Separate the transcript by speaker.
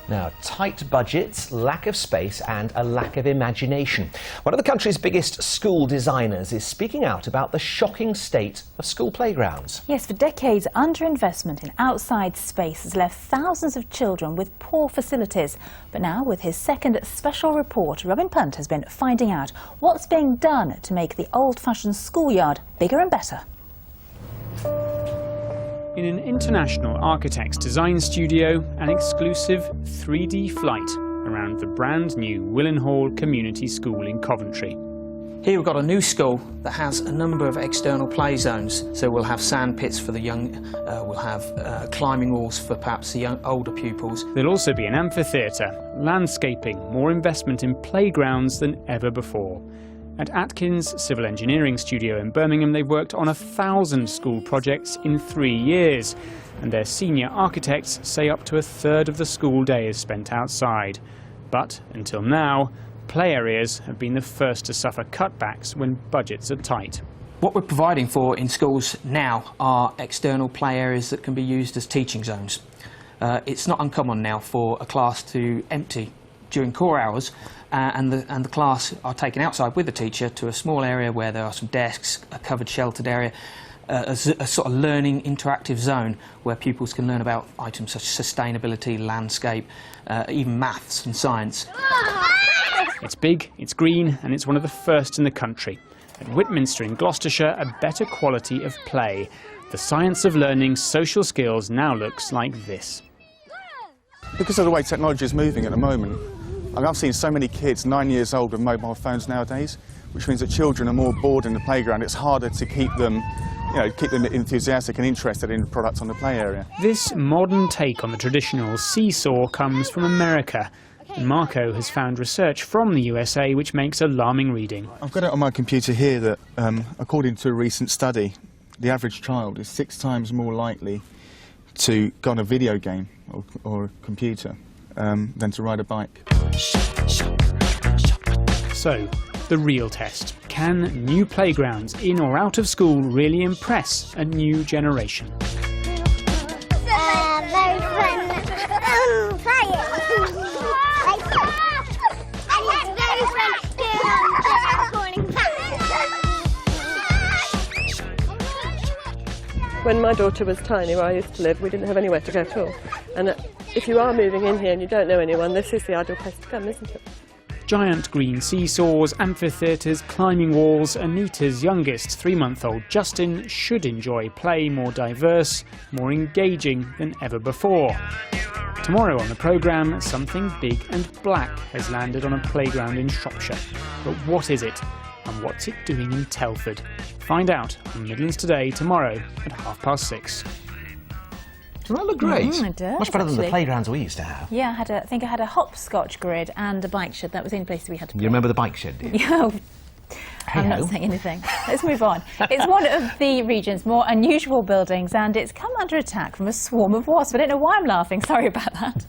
Speaker 1: Now, tight budgets, lack of space and a lack of imagination. One of the country's biggest school designers is speaking out about the shocking state of school playgrounds.
Speaker 2: Yes, for decades, underinvestment in outside space has left thousands of children with poor facilities. But now, with his second special report, Robin Punt has been finding out what's being done to make the old-fashioned schoolyard bigger and better.
Speaker 3: In an international architect's design studio, an exclusive 3D flight around the brand new Willenhall Community School in Coventry.
Speaker 4: Here we've got a new school that has a number of external play zones. So we'll have sand pits for the young, we'll have climbing walls for perhaps the older pupils.
Speaker 3: There'll also be an amphitheatre, landscaping, more investment in playgrounds than ever before. At Atkins Civil Engineering Studio in Birmingham, they've worked on 1,000 school projects in 3 years, and their senior architects say up to a third of the school day is spent outside. But until now, play areas have been the first to suffer cutbacks when budgets are tight.
Speaker 4: What we're providing for in schools now are external play areas that can be used as teaching zones. It's not uncommon now for a class to empty during core hours, and the class are taken outside with the teacher to a small area where there are some desks, a covered sheltered area, a sort of learning interactive zone where pupils can learn about items such as sustainability, landscape, even maths and science.
Speaker 3: It's big, it's green, and it's one of the first in the country. At Whitminster in Gloucestershire, a better quality of play. The science of learning social skills now looks like this.
Speaker 5: Because of the way technology is moving at the moment, I've seen so many kids 9 years old with mobile phones nowadays, which means that children are more bored in the playground. It's harder to keep them, keep them enthusiastic and interested in the products on the play area.
Speaker 3: This modern take on the traditional seesaw comes from America. And Marco has found research from the USA which makes alarming reading.
Speaker 5: I've got it on my computer here that, according to a recent study, the average child is 6 times more likely to go on a video game or a computer than to ride a bike.
Speaker 3: So, the real test. Can new playgrounds in or out of school really impress a new generation?
Speaker 6: Very fun playing. And it's very fun doing
Speaker 7: When my daughter was tiny, where I used to live, we didn't have anywhere to go at all. And if you are moving in here and you don't know anyone, this is the ideal place to come, isn't it?
Speaker 3: Giant green seesaws, amphitheatres, climbing walls. Anita's youngest, 3-month-old Justin, should enjoy play more diverse, more engaging than ever before. Tomorrow on the programme, something big and black has landed on a playground in Shropshire. But what is it? And what's it doing in Telford? Find out on Midlands Today tomorrow at 6:30.
Speaker 1: Doesn't that look great?
Speaker 2: It does,
Speaker 1: Much better than the
Speaker 2: actually.
Speaker 1: playgrounds we used to have.
Speaker 2: Yeah, I think I had a hopscotch grid and a bike shed. That was the only place we had to play.
Speaker 1: You remember the bike shed, do you?
Speaker 2: Yeah. I'm
Speaker 1: Hey-ho.
Speaker 2: not saying anything. Let's move on. It's one of the region's more unusual buildings, and it's come under attack from a swarm of wasps. I don't know why I'm laughing. Sorry about that.